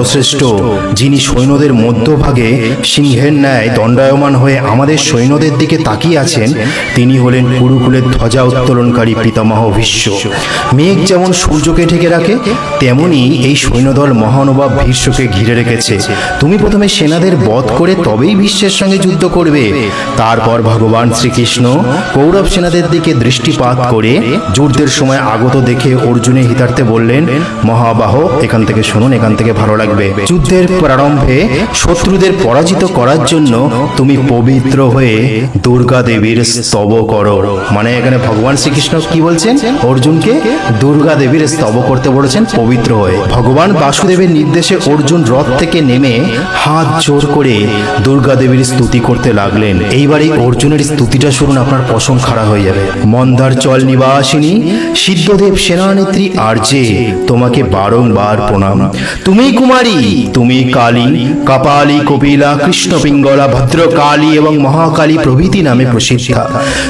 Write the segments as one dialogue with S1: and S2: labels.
S1: শ্রেষ্ঠ, যিনি সৈন্যদের মধ্যভাগে সিংহের ন্যায় দণ্ডায়মান হয়ে আমাদের সৈন্যদের দিকে তাকিয়ে আছেন, তিনি হলেন কুরুকুলের ধ্বজা উত্তোলনকারী পিতামহ ভীষ্ম। মেঘ যেমন সূর্যকে ঢেকে রাখে, তেমনি এই সৈন্যদল মহানুভব ভীষ্মকে ঘিরে রেখেছে। তুমি প্রথমে সেনাদের বধ করে তবেই ভীষ্মের সঙ্গে যুদ্ধ করবে। তারপর ভগবান শ্রীকৃষ্ণ কৌরব সেনাদের দিকে দৃষ্টিপাত করে যুদ্ধের সময় আগত দেখে অর্জুনের হিতার্থে বললেন, মহাবাহ, এখান থেকে শুনুন, এখান থেকে ভালো লাগবে। যুদ্ধের প্রারম্ভে শত্রুদের পরাজিত করার জন্য তুমি পবিত্র হয়ে দুর্গা দেবীর স্তব করো। মানে এখানে ভগবান শ্রীকৃষ্ণ কি বলছেন? অর্জুনকে দুর্গা দেবীর স্তব করতে বলেছেন পবিত্র হয়ে। ভগবান বাসুদেবের নির্দেশে অর্জুন রথ থেকে নেমে হাত জোর করে দুর্গা দেবীর স্তুতি করতে লাগলেন। এইবারে অর্জুনের স্তুতিটা শুনুন, আপনার পশম খাড়া হয়ে যাবে। মন্দারচল নিবাসিনী সিদ্ধদেব সেনানেত্রী আর্যে, তোমাকে বারংবার প্রণাম। তুমি কুমারী, তুমি কালী, কপালী, কপিলা, কৃষ্ণ পিঙ্গলা, ভদ্রকালী এবং মহাকালী প্রভৃতি নামে প্রসিদ্ধা।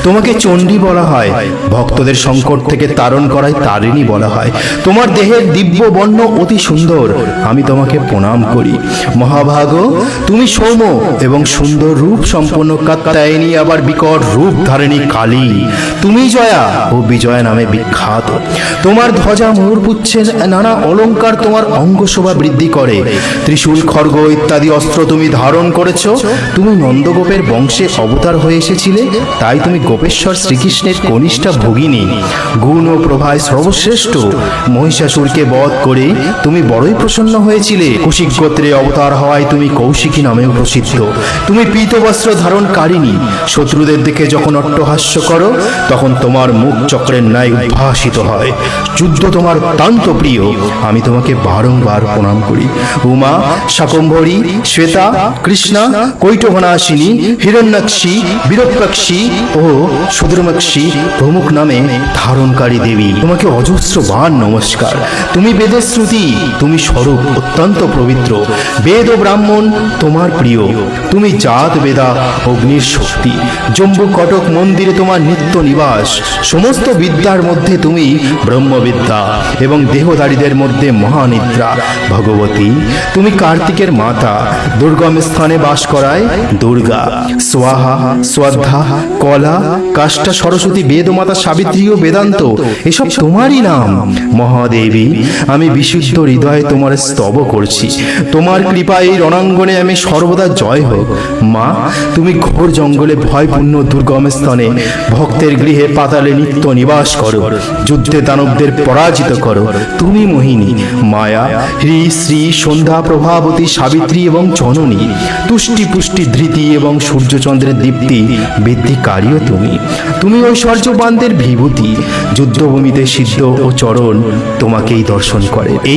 S1: তোমাকে চণ্ডী বলা হয়, ভক্তদের সংকট থেকে তারণ করায় তারিণী বলা হয়। তোমার দেহের দিব্য বর্ণ অতি সুন্দর, আমি তোমাকে প্রণাম করি। মহাভাগ, তুমি সৌম্য এবং সুন্দর রূপ সম্পন্ন কাত্যায়নী, আবার বিকট রূপ ধারিণী কালী। তুমি জয়া ও বিজয়া নামে বিখ্যাত। তোমার ধ্বজা ময়ূরপুচ্ছের নানা অলঙ্কার তোমার অঙ্গ শোভা বৃদ্ধি করে। ত্রিশূল, খড়গ ইত্যাদি অস্ত্র তুমি ধারণ করেছ। তুমি নন্দগোপের বংশে অবতার হয়ে এসেছিলে, তাই তুমি গোপেশ্বর শ্রীকৃষ্ণের কনিষ্ঠা ভগিনী। গুণ ও প্রভায় সর্বশ্রেষ্ঠ। মহিষাসুরকে বধ করে তুমি বড়ই প্রসন্ন হয়েছিলে। কৌশিক গোত্রে অবতার হওয়ায় তুমি কৌশিকী নামেও প্রসিদ্ধ। তুমি পীতবস্ত্র ধারণকারিণী। শত্রুদের দিকে যখন অট্টহাস্য করো, তখন তোমার মুখ চক্রের ন্যায় উদ্ভাসিত হয়। যুদ্ধ তোমার অত্যন্ত প্রিয়, আমি তোমাকে বারংবার প্রণাম করি। উমা, শাকম্ভরী, শ্বেতা, কৃষ্ণা, কৈটভনাশিনী, হিরণ্যাক্ষী, বিরূপাক্ষী ও সুদ্রমাক্ষী প্রমুখ নামে ধারণকারী দেবী, তোমাকে অজস্রবার নমস্কার। তুমি বেদের শ্রুতি, তুমি স্বরূপ অত্যন্ত পবিত্র। বেদ ও ব্রাহ্মণ তোমার প্রিয়। তুমি জাত বেদা অগ্নির শক্তি। জম্বু কটক মন্দিরে তোমার নিত্য নিবাস। সমস্ত বিদ্যার মধ্যে তুমি ব্রহ্মবিদ্যা এবং দেহধারীদের মধ্যে মহানিদ্রা। ভগবতী, তুমি কার্তিকের মাতা। দুর্গম স্থানে বাস করায় দুর্গা। স্বাহা, শ্রদ্ধা, কলা, কাষ্টা, সরস্বতী, বেদমাতা, সাবিত্রী ও বেদান্ত, এসব তোমারই নাম। মহাদেবী, আমি বিশুদ্ধ হৃদয়ে তোমার স্তব করছি। তোমার কৃপায় এই রণাঙ্গনে আমি সর্বদা জয় হোক। মা, তুমি ঘোর জঙ্গলে ভয়পূর্ণ দুর্গম স্থানে ভক্তের গৃহে পাতালে নিত্য নিবাস করো। যুদ্ধে দানবদের পরাজিত করো। তুমি মোহিনী, মায়া, হ্রি, শ্রী, সন্ধ্যা, প্রভাবতী, সাবিত্রী এবং জননী। তুষ্টি, পুষ্টি, ধৃতি এবং সূর্যচন্দ্রের দীপ্তি বৃদ্ধিকারীও তুমি। তুমি ঐশ্বর্যবানদের বিভূতি। যুদ্ধভূমিতে সিদ্ধ ও চরণ তোমাকেই দর্শন করে। এই